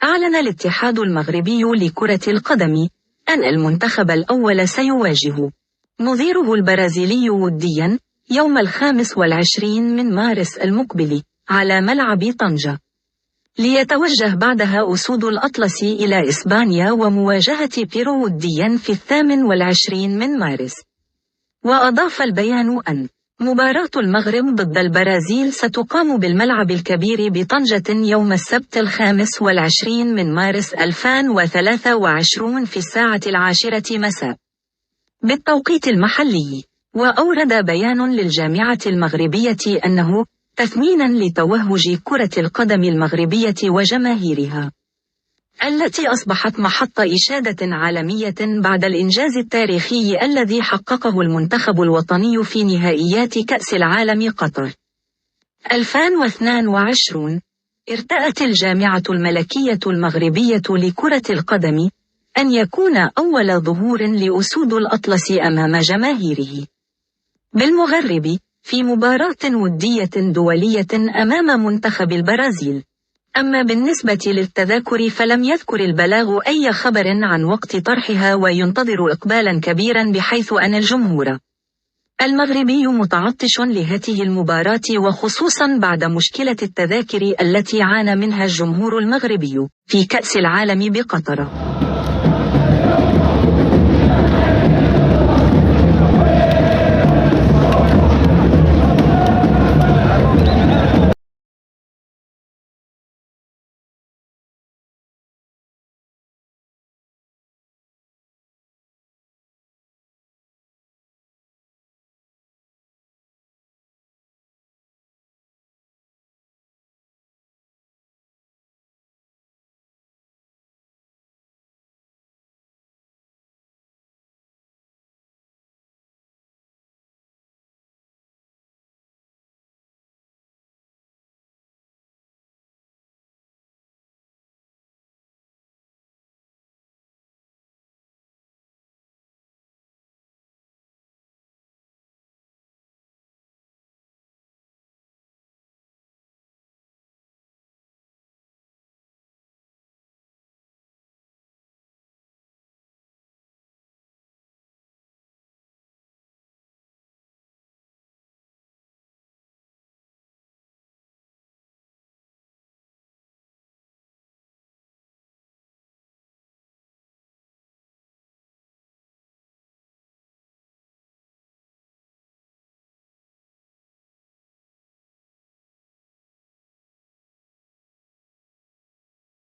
أعلن الاتحاد المغربي لكرة القدم أن المنتخب الأول سيواجه نظيره البرازيلي وديا يوم 25 من مارس المقبل على ملعب طنجة، ليتوجه بعدها أسود الأطلس إلى إسبانيا ومواجهة بيرو وديا في 28 من مارس. وأضاف البيان أن مباراة المغرب ضد البرازيل ستقام بالملعب الكبير بطنجة يوم السبت 25 من مارس 2023 في 10:10 مساء بالتوقيت المحلي. وأورد بيان للجامعة المغربية أنه تثمينا لتوهج كرة القدم المغربية وجماهيرها التي أصبحت محط إشادة عالمية بعد الإنجاز التاريخي الذي حققه المنتخب الوطني في نهائيات كأس العالم قطر 2022، ارتأت الجامعة الملكية المغربية لكرة القدم أن يكون أول ظهور لأسود الأطلس أمام جماهيره بالمغرب في مباراة ودية دولية أمام منتخب البرازيل. أما بالنسبة للتذاكر فلم يذكر البلاغ أي خبر عن وقت طرحها، وينتظر إقبالا كبيرا بحيث أن الجمهور المغربي متعطش لهذه المباراة، وخصوصا بعد مشكلة التذاكر التي عانى منها الجمهور المغربي في كأس العالم بقطر.